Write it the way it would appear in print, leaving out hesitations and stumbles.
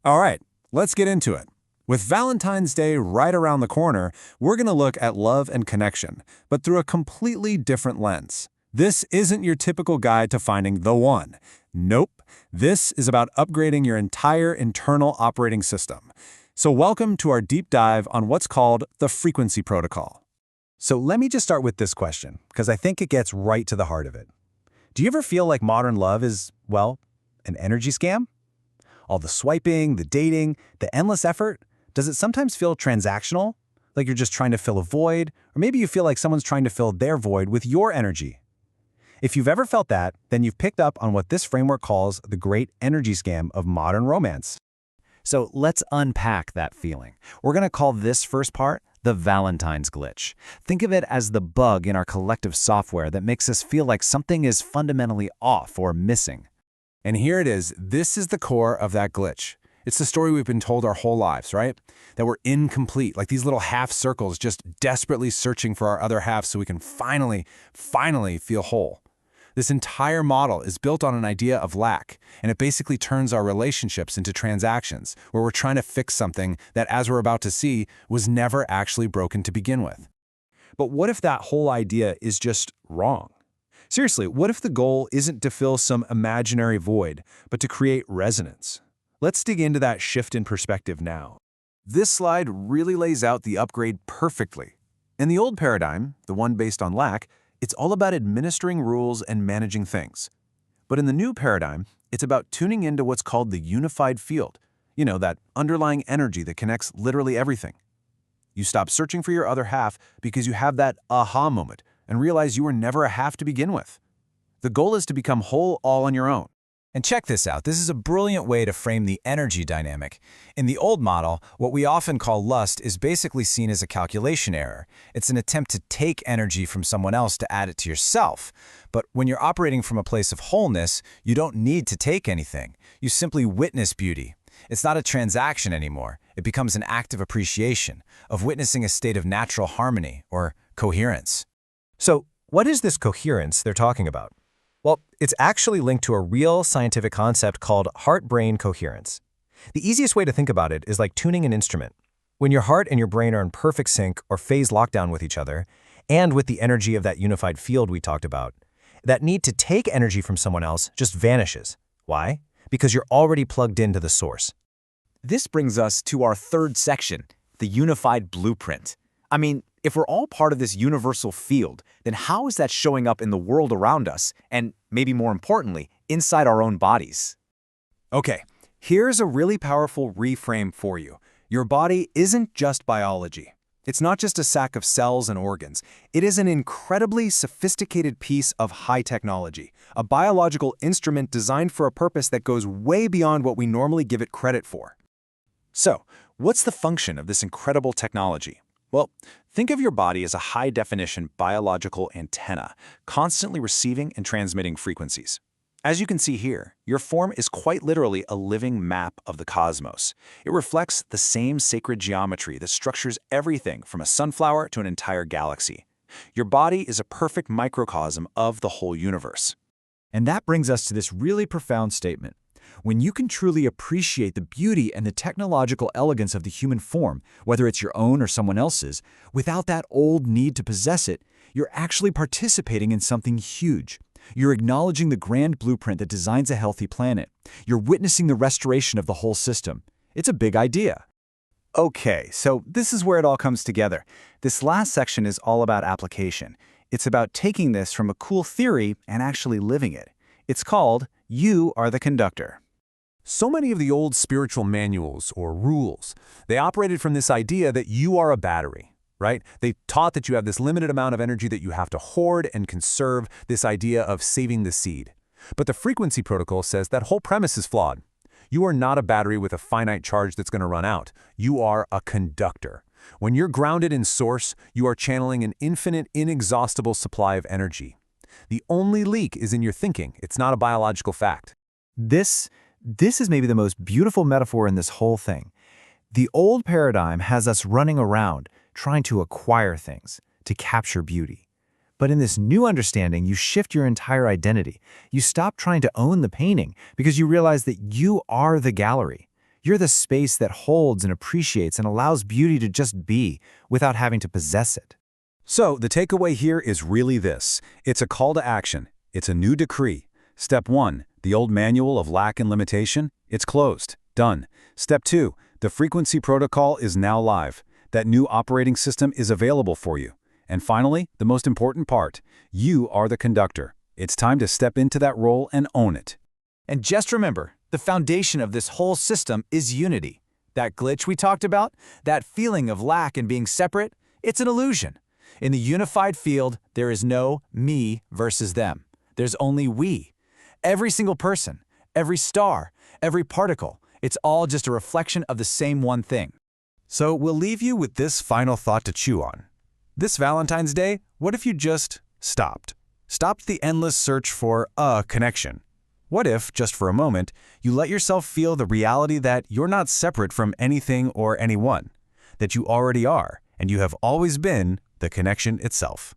All right, let's get into it. With Valentine's Day right around the corner, we're going to look at love and connection, but through a completely different lens. This isn't your typical guide to finding the one. Nope, this is about upgrading your entire internal operating system. So welcome to our deep dive on what's called the Frequency Protocol. So let me just start with this question, because I think it gets right to the heart of it. Do you ever feel like modern love is, well, an energy scam? All the swiping, the dating, the endless effort, does it sometimes feel transactional? Like you're just trying to fill a void? Or maybe you feel like someone's trying to fill their void with your energy. If you've ever felt that, then you've picked up on what this framework calls the great energy scam of modern romance. So let's unpack that feeling. We're going to call this first part the Valentine's glitch. Think of it as the bug in our collective software that makes us feel like something is fundamentally off or missing. And here it is. This is the core of that glitch. It's the story we've been told our whole lives, right? That we're incomplete, like these little half circles just desperately searching for our other half so we can finally feel whole. This entire model is built on an idea of lack, and it basically turns our relationships into transactions where we're trying to fix something that, as we're about to see, was never actually broken to begin with. But what if that whole idea is just wrong? Seriously, what if the goal isn't to fill some imaginary void, but to create resonance? Let's dig into that shift in perspective now. This slide really lays out the upgrade perfectly. In the old paradigm, the one based on lack, it's all about administering rules and managing things. But in the new paradigm, it's about tuning into what's called the unified field. You know, that underlying energy that connects literally everything. You stop searching for your other half because you have that aha moment and realize you were never a half to begin with. The goal is to become whole all on your own. And check this out. This is a brilliant way to frame the energy dynamic. In the old model, what we often call lust is basically seen as a calculation error. It's an attempt to take energy from someone else to add it to yourself. But when you're operating from a place of wholeness, you don't need to take anything. You simply witness beauty. It's not a transaction anymore. It becomes an act of appreciation, of witnessing a state of natural harmony or coherence. So, what is this coherence they're talking about? Well, it's actually linked to a real scientific concept called Heart-Brain Coherence. The easiest way to think about it is like tuning an instrument. When your heart and your brain are in perfect sync or phase lockdown with each other, and with the energy of that unified field we talked about, that need to take energy from someone else just vanishes. Why? Because you're already plugged into the source. This brings us to our third section, the unified blueprint. I mean, if we're all part of this universal field, then how is that showing up in the world around us, and maybe more importantly, inside our own bodies? Okay, here's a really powerful reframe for you. Your body isn't just biology. It's not just a sack of cells and organs. It is an incredibly sophisticated piece of high technology, a biological instrument designed for a purpose that goes way beyond what we normally give it credit for. So, what's the function of this incredible technology? Well, think of your body as a high-definition biological antenna, constantly receiving and transmitting frequencies. As you can see here, your form is quite literally a living map of the cosmos. It reflects the same sacred geometry that structures everything from a sunflower to an entire galaxy. Your body is a perfect microcosm of the whole universe. And that brings us to this really profound statement. When you can truly appreciate the beauty and the technological elegance of the human form, whether it's your own or someone else's, without that old need to possess it, you're actually participating in something huge. You're acknowledging the grand blueprint that designs a healthy planet. You're witnessing the restoration of the whole system. It's a big idea. Okay, so this is where it all comes together. This last section is all about application. It's about taking this from a cool theory and actually living it. It's called You Are the Conductor. So many of the old spiritual manuals or rules, they operated from this idea that you are a battery, right? They taught that you have this limited amount of energy that you have to hoard and conserve, this idea of saving the seed. But the frequency protocol says that whole premise is flawed. You are not a battery with a finite charge that's going to run out. You are a conductor. When you're grounded in source, you are channeling an infinite, inexhaustible supply of energy. The only leak is in your thinking. It's not a biological fact. This is maybe the most beautiful metaphor in this whole thing. The old paradigm has us running around, trying to acquire things, to capture beauty. But in this new understanding, you shift your entire identity. You stop trying to own the painting because you realize that you are the gallery. You're the space that holds and appreciates and allows beauty to just be without having to possess it. So the takeaway here is really this. It's a call to action. It's a new decree. Step 1, the old manual of lack and limitation, it's closed. Done. Step 2, the frequency protocol is now live. That new operating system is available for you. And finally, the most important part, you are the conductor. It's time to step into that role and own it. And just remember, the foundation of this whole system is unity. That glitch we talked about, that feeling of lack and being separate, it's an illusion. In the unified field, there is no me versus them. There's only we. Every single person, every star, every particle, it's all just a reflection of the same one thing. So we'll leave you with this final thought to chew on. This Valentine's Day, what if you just stopped? Stopped the endless search for a connection. What if, just for a moment, you let yourself feel the reality that you're not separate from anything or anyone, that you already are, and you have always been the connection itself?